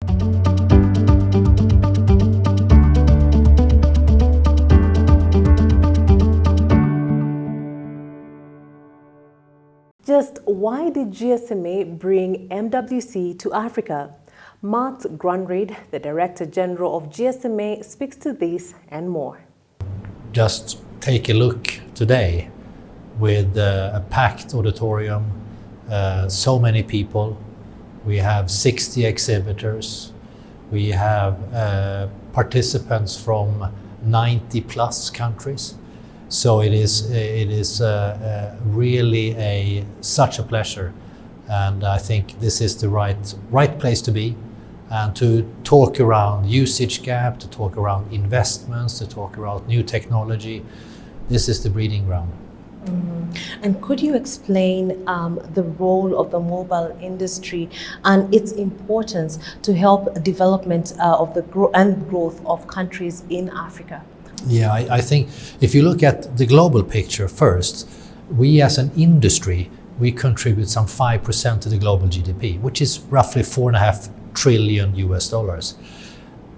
Just why did GSMA bring MWC to Africa? Granryd, the Director General of GSMA, speaks to this and more. Just take a look today with a packed auditorium, so many people. We have 60 exhibitors. We have participants from 90 plus countries. So it is really such a pleasure, and I think this is the right place to be, and to talk around usage gap, to talk around investments, to talk around new technology. This is the breeding ground. Mm-hmm. And could you explain the role of the mobile industry and its importance to help development of the growth of countries in Africa? Yeah, I think if you look at the global picture first, we as an industry, we contribute some 5% to the global GDP, which is roughly $4.5 trillion US.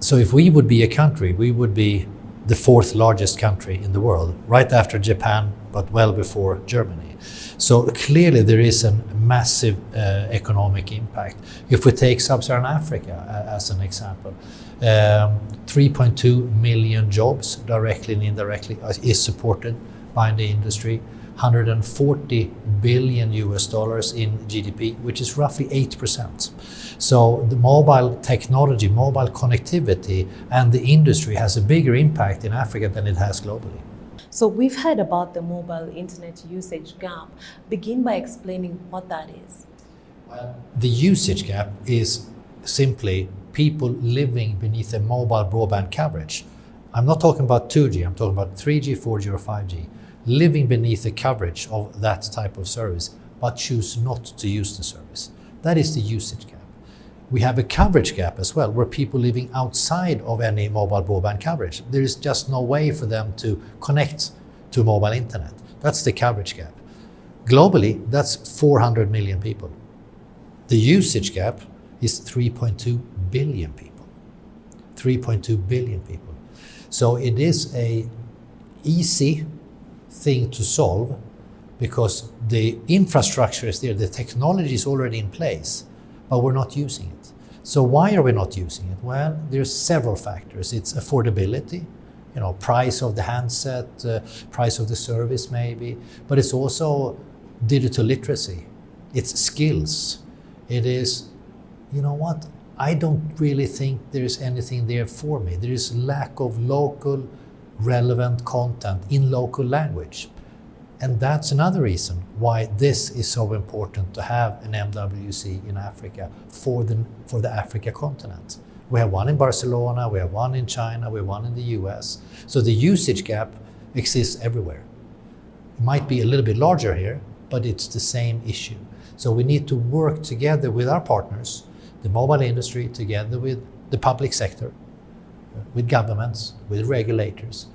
So if we would be a country, we would be the fourth largest country in the world, right after Japan, but well before Germany. So clearly there is a massive economic impact. If we take Sub-Saharan Africa as an example, 3.2 million jobs directly and indirectly is supported by the industry, 140 billion US dollars in GDP, which is roughly 8%. So the mobile technology, mobile connectivity, and the industry has a bigger impact in Africa than it has globally. So we've heard about the mobile internet usage gap. Begin by explaining what that is. Well, the usage gap is simply people living beneath a mobile broadband coverage. I'm not talking about 2G, I'm talking about 3G, 4G or 5G. Living beneath the coverage of that type of service, but choose not to use the service. That is the usage gap. We have a coverage gap as well, where people living outside of any mobile broadband coverage, there is just no way for them to connect to mobile internet. That's the coverage gap. Globally, that's 400 million people. The usage gap is 3.2 billion people. 3.2 billion people. So it is a easy thing to solve because the infrastructure is there, the technology is already in place, but we're not using it. So why are we not using it? Well, there's several factors. It's affordability, price of the handset, price of the service maybe, but it's also digital literacy. It's skills. It is, I don't really think there's anything there for me. There is lack of local relevant content in local language. And that's another reason why this is so important to have an MWC in Africa for the Africa continent. We have one in Barcelona, we have one in China, we have one in the US. So the usage gap exists everywhere. It might be a little bit larger here, but it's the same issue. So we need to work together with our partners, the mobile industry, together with the public sector, with governments, with regulators,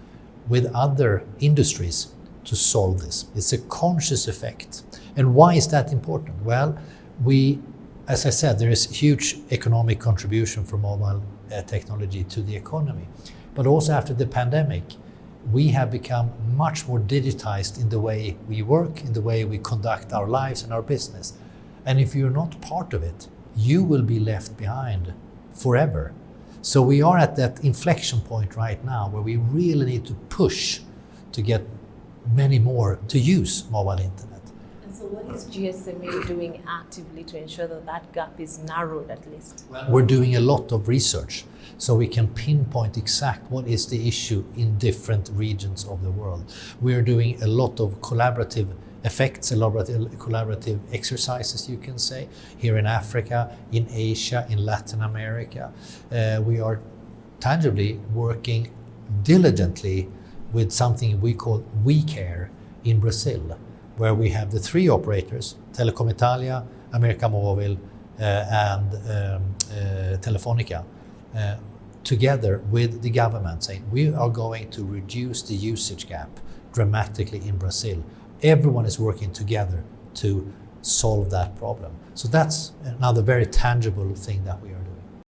with other industries to solve this. It's a conscious effect. And why is that important? Well, as I said, there is huge economic contribution from mobile technology to the economy. But also after the pandemic, we have become much more digitized in the way we work, in the way we conduct our lives and our business. And if you're not part of it, you will be left behind forever. So we are at that inflection point right now where we really need to push to get many more to use mobile internet. And so what is GSMA doing actively to ensure that that gap is narrowed at least? Well, we're doing a lot of research so we can pinpoint exact what is the issue in different regions of the world. We are doing a lot of collaborative effects, collaborative exercises, you can say, here in Africa, in Asia, in Latin America. We are tangibly working diligently with something we call We Care in Brazil, where we have the three operators, Telecom Italia, América Móvil, and Telefonica, together with the government, saying we are going to reduce the usage gap dramatically in Brazil. Everyone is working together to solve that problem. So that's another very tangible thing that we are